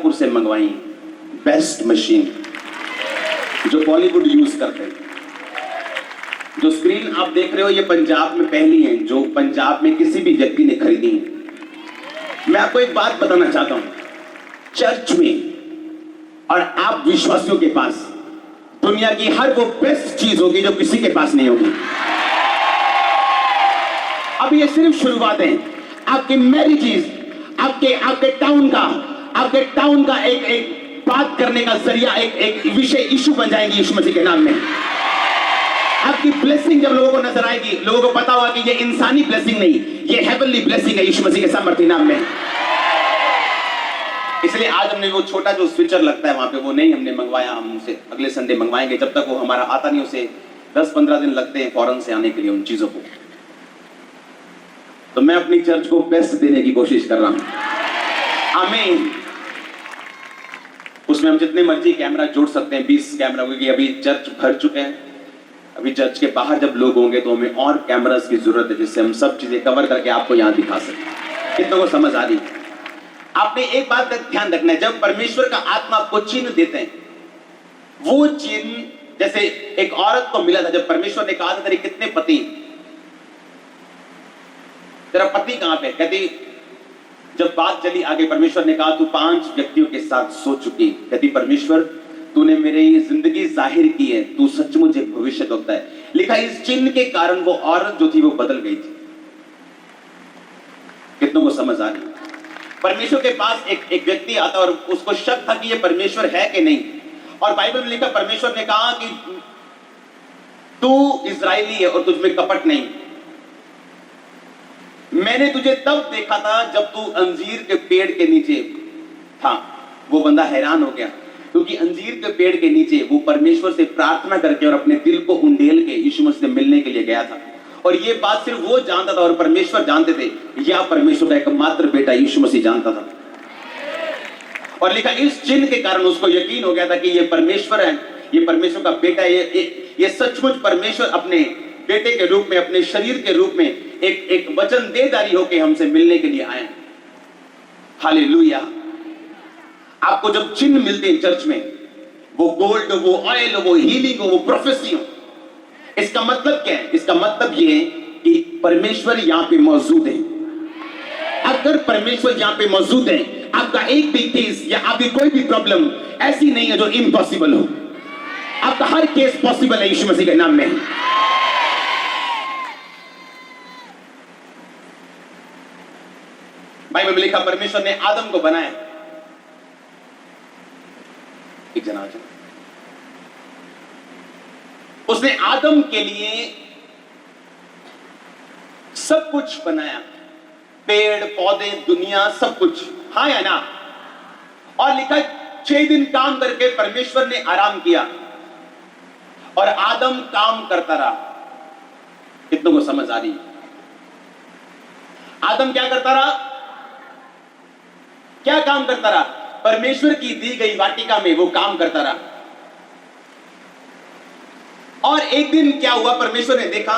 Singapore से मंगवाई best machine जो बॉलीवुड यूज करते हैं। जो स्क्रीन आप देख रहे हो ये पंजाब में पहली है जो पंजाब में किसी भी व्यक्ति ने खरीदी है। मैं आपको एक बात बताना चाहता हूं, चर्च में और आप विश्वासियों के पास दुनिया की हर वो बेस्ट चीज होगी जो किसी के पास नहीं होगी। अब ये सिर्फ शुरुआत है। आपके मैरिजेस, आपके टाउन का एक बात करने का जरिया, एक विषय, इशू बन जाएंगी यीशु मसीह के नाम में। आपकी ब्लेसिंग जब लोगों को नजर आएगी, लोगों को पता होगा कि ये इंसानी ब्लेसिंग नहीं, ये हेवनली ब्लेसिंग है यीशु मसीह के सामर्थ्य नाम में। इसलिए आज हमने वो छोटा जो स्विचर लगता है वहां पे वो नहीं हमने मंगवाया, हम उसे अगले संडे मंगवाएंगे। जब तक वो हमारा आता नहीं, उसे 10-15 दिन लगते हैं फॉरेन से आने के लिए उन चीजों को। तो मैं अपनी चर्च को बेस्ट देने की कोशिश कर रहा हूं। आमीन। उसमें हम जितने मर्जी कैमरा जोड़ सकते हैं, 20 कैमरा, क्योंकि अभी चर्च भर चुके हैं। अभी चर्च के बाहर जब लोग होंगे तो हमें और कैमरास की जरूरत है जिससे हम सब चीजें कवर करके आपको यहां दिखा सकें। कितनों को समझ आ रही? आपने एक बात का ध्यान रखना है, जब परमेश्वर का आत्मा आपको चिन्ह देते हैं, वो चिन्ह जैसे एक औरत को मिला था जब परमेश्वर ने कहा था तेरे कितने पति, तेरा पति कहां पे? कहती जब बात चली आगे, परमेश्वर ने कहा तू 5 व्यक्तियों के साथ सो चुकी। कहती परमेश्वर तूने मेरी जिंदगी जाहिर की है, तू सचमुच एक भविष्यद्वक्ता है। लिखा इस चिन्ह के कारण वो औरत जो थी वो बदल गई थी। कितनों को समझ आ रही? परमेश्वर के पास एक व्यक्ति आता और उसको शक था कि ये परमेश्वर है कि नहीं, और बाइबल में लिखा परमेश्वर ने कहा कि तू इजरायली है और तुझमें कपट नहीं। मैंने तुझे तब देखा था जब तू अंजीर के पेड़ के नीचे था। वो बंदा हैरान हो गया क्योंकि अंजीर के पेड़ के नीचे वो परमेश्वर से प्रार्थना करके और अपने दिल को उंडेल के यीशु मसीह से मिलने के लिए गया था। और ये बात सिर्फ वो जानता था और परमेश्वर जानते थे, या परमेश्वर का एकमात्र बेटा यीशु मसीह जानता था। और लिखा इस चिन्ह के कारण उसको यकीन हो गया था कि ये परमेश्वर है, ये परमेश्वर का बेटा है, ये सचमुच परमेश्वर अपने बेटे के रूप में, अपने शरीर के रूप में एक वचन देदारी होके हमसे मिलने के लिए आए। हालेलुया। आपको जब चिन्ह मिलते हैं चर्च में, वो गोल्ड हो, वो ऑयल हो, वो हीलिंग हो, वो प्रोफेसी हो, इसका मतलब क्या है? इसका मतलब ये है कि परमेश्वर यहां पे मौजूद है। अगर परमेश्वर यहां पे मौजूद है, आपका एक भी केस या आपकी कोई भी प्रॉब्लम ऐसी नहीं है जो इम्पॉसिबल हो। आपका हर केस पॉसिबल है यीशु मसीह के नाम में। बाइबल में लिखा परमेश्वर ने आदम को बनाया। एक जना उसने आदम के लिए सब कुछ बनाया, पेड़ पौधे, दुनिया, सब कुछ, हाँ या ना? और लिखा 6 दिन काम करके परमेश्वर ने आराम किया और आदम काम करता रहा। कितनों को समझ आ रही? आदम क्या करता रहा? क्या काम करता रहा? परमेश्वर की दी गई वाटिका में वो काम करता रहा। और एक दिन क्या हुआ, परमेश्वर ने देखा,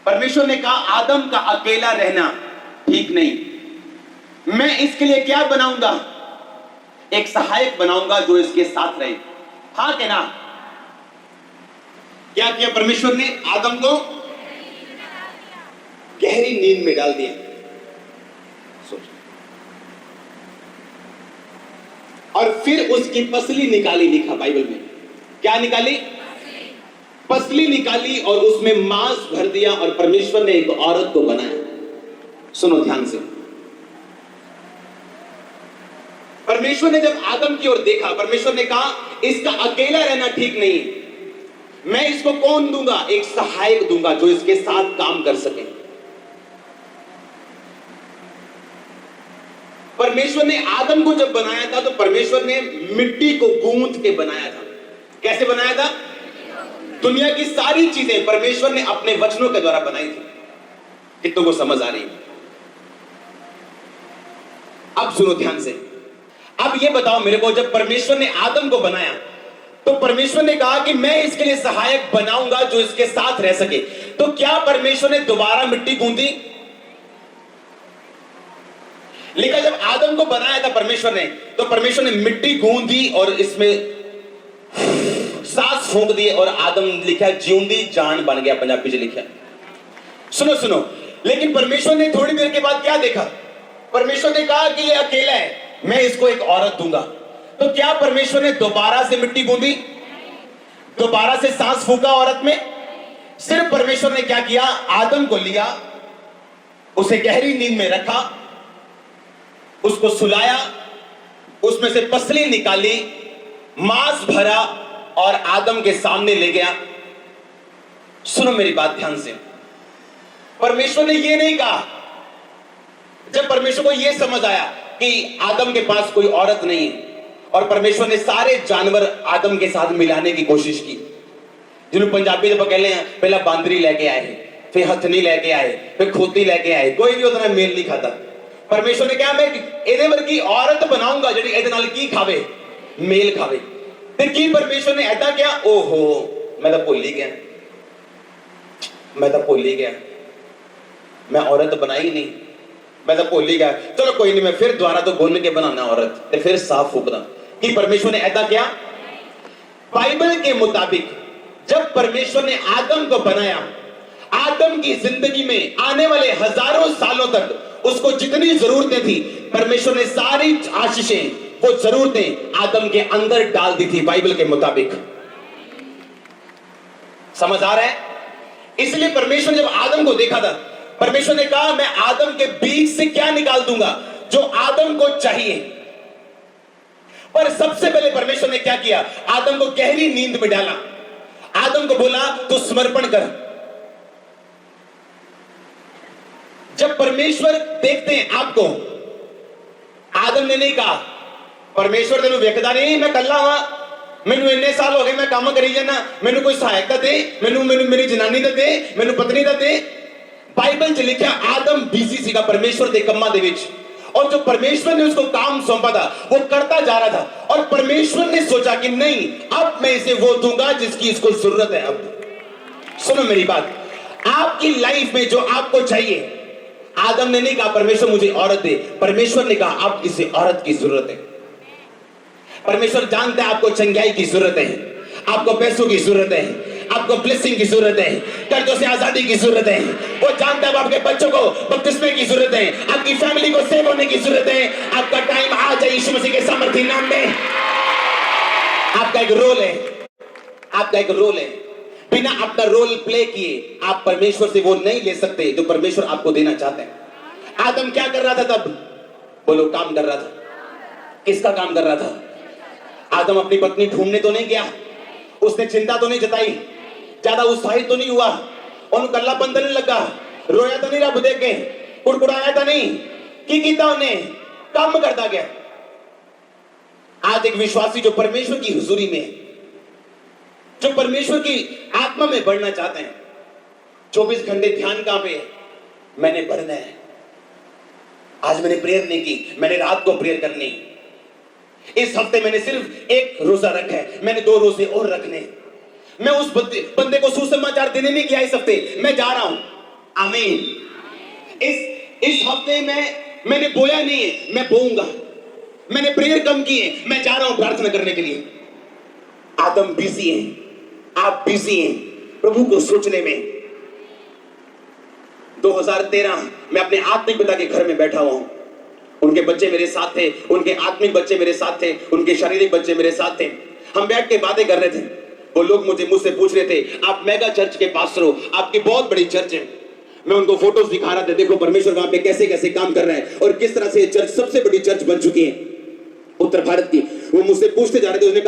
परमेश्वर ने कहा आदम का अकेला रहना ठीक नहीं, मैं इसके लिए क्या बनाऊंगा? एक सहायक बनाऊंगा जो इसके साथ रहे। हाँ के ना? क्या किया परमेश्वर ने? आदम को गहरी नींद में डाल दिया। और फिर उसकी पसली निकाली। लिखा बाइबल में, क्या निकाली? पसली निकाली और उसमें मांस भर दिया और परमेश्वर ने एक औरत को बनाया। सुनो ध्यान से। परमेश्वर ने जब आदम की ओर देखा, परमेश्वर ने कहा इसका अकेला रहना ठीक नहीं, मैं इसको कौन दूंगा? एक सहायक दूंगा जो इसके साथ काम कर सके। परमेश्वर ने आदम को जब बनाया था तो परमेश्वर ने मिट्टी को गूंथ के बनाया था। कैसे बनाया था? दुनिया की सारी चीजें परमेश्वर ने अपने वचनों के द्वारा बनाई थी। कितनों को समझ आ रही है? अब सुनो ध्यान से। अब ये बताओ मेरे को, जब परमेश्वर ने आदम को बनाया तो परमेश्वर ने कहा कि मैं इसके लिए सहायक बनाऊंगा जो इसके साथ रह सके। तो क्या परमेश्वर ने दोबारा मिट्टी गूंथी? लिखा जब आदम को बनाया था परमेश्वर ने, तो परमेश्वर ने मिट्टी गूंदी और इसमें सांस फूंक दिए और आदम लिखा जिਉਂਦੀ जान बन गया, पंजाबी से लिखा। सुनो सुनो, लेकिन परमेश्वर ने थोड़ी देर के बाद क्या देखा? परमेश्वर ने कहा कि ये अकेला है, मैं इसको एक औरत दूंगा। तो क्या परमेश्वर ने दोबारा से मिट्टी गूंदी, दोबारा से सांस फूंका औरत में? सिर्फ परमेश्वर ने क्या किया, आदम को लिया, उसे गहरी नींद में रखा, उसको सुलाया, उसमें से पसली निकाली, मांस भरा और आदम के सामने ले गया। सुनो मेरी बात ध्यान से, परमेश्वर ने यह नहीं कहा, जब परमेश्वर को यह समझ आया कि आदम के पास कोई औरत नहीं है, और परमेश्वर ने सारे जानवर आदम के साथ मिलाने की कोशिश की, जिन्होंने पंजाबी में कहले हैं, पहला बांदरी लेके आए, फिर हथनी लेके आए, फिर खोती लेके आए, कोई भी उतना मेल नहीं खाता। परमेश्वर ने कहा मैं ਇਹਦੇ ਵਰਗੀ औरत बनाऊंगा ਜਿਹੜੀ ਇਹਦੇ ਨਾਲ ਕੀ ਖਾਵੇ, मेल खावे। फिर की परमेश्वर ने ऐसा किया, ओहो मैं तो भूल ही गया, मैं औरत बनाई नहीं, मैं तो भूल ही गया, चलो कोई नहीं, मैं फिर दोबारा तो गुन के बनाना औरत, तो फिर साफ फूकना। कि परमेश्वर ने ऐसा किया? बाइबल के मुताबिक जब परमेश्वर ने आदम को बनाया, आदम की जिंदगी में आने वाले हजारों सालों तक उसको जितनी जरूरतें थी, परमेश्वर ने सारी आशीषें, वो जरूरतें आदम के अंदर डाल दी थी बाइबल के मुताबिक। समझ आ रहा है? इसलिए परमेश्वर ने जब आदम को देखा था, परमेश्वर ने कहा मैं आदम के बीच से क्या निकाल दूंगा, जो आदम को चाहिए। पर सबसे पहले परमेश्वर ने क्या किया, आदम को गहरी नींद में डाला, आदम को बोला तू समर्पण कर। जब परमेश्वर देखते हैं आपको, आदम ने नहीं कहा परमेश्वर तेनू वेखदा नहीं, मैं कल्ला हां, मैनू इन्ने साल हो गए मैं काम करी जाना, मैनू कोई सहायक दे, मैनू मेरी जनानी दा दे, मैनू पत्नी दा दे। बाइबल च लिखा आदम बिजी सीगा परमेश्वर के कम्मां दे विच, और जो परमेश्वर ने उसको काम सौंपा था वो करता जा रहा था, और परमेश्वर ने सोचा कि नहीं, अब मैं इसे वो दूंगा जिसकी इसको जरूरत है। अब सुनो मेरी बात, आपकी लाइफ में जो आपको चाहिए, आदम ने नहीं कहा परमेश्वर मुझे औरत दे, परमेश्वर ने कहा अब इसे औरत की जरूरत है। परमेश्वर जानता है आपको चंगाई की जरूरत है, आपको पैसों की जरूरत है, आपको ब्लेसिंग की जरूरत है, कर्जों से आजादी की जरूरत है। वो जानता है आपके बच्चों को बपतिस्मे की जरूरत है, आपकी फैमिली को सेव होने की जरूरत है। आपका टाइम आ जाए यीशु मसीह के सामर्थ्य नाम में। आपका एक रोल है, आपका एक रोल है। बिना अपना रोल प्ले किए आप परमेश्वर से वो नहीं ले सकते जो परमेश्वर आपको देना चाहते हैं। आदम क्या कर रहा था तब? बोलो, काम कर रहा था। किसका काम कर रहा था? आदम अपनी पत्नी ढूंढने तो नहीं गया, उसने चिंता तो नहीं जताई, ज्यादा उत्साहित तो नहीं हुआ, उन्हें कल्लापन तो नहीं लगा, रोया तो नहीं रब देख के, कुड़कुड़ाया तो नहीं, की कीता उन्हें, काम करता गया। आज एक विश्वासी जो परमेश्वर की हुजूरी में है, जो परमेश्वर की आत्मा में बढ़ना चाहते हैं, 24 घंटे ध्यान कहां पे है? मैंने बढ़ना है। आज मैंने प्रेयर नहीं की, मैंने रात को प्रेयर करनी। इस हफ्ते मैंने सिर्फ एक रोजा रखा है, मैंने 2 रोजे और रखने। मैं उस बंदे को सुसमाचार देने नहीं गया इस हफ्ते, मैं जा रहा हूं। आमीन। इस हफ्ते में मैंने बोया नहीं है, मैं बोऊंगा। मैंने प्रेयर कम की है, मैं जा रहा हूं प्रार्थना करने के लिए। आदम बिजी है, आप बिजी हैं प्रभु को सोचने में। 2013 मैं अपने आत्मिक पिता के घर में बैठा हुआ हूं, उनके बच्चे मेरे साथ थे, उनके आत्मिक बच्चे मेरे साथ थे, उनके शारीरिक बच्चे मेरे साथ थे। हम बैठ के बातें कर रहे थे। वो लोग मुझसे पूछ रहे थे आप मेगा चर्च के पास्टर हो, आपकी बहुत बड़ी चर्च है। मैं उनको फोटोज दिखा रहा था, देखो परमेश्वर वहां पे कैसे कैसे काम कर रहा है और किस तरह से चर्च सबसे बड़ी चर्च बन चुकी है उत्तर भारत की। वो मुझसे पूछते जा रहे थे, उसने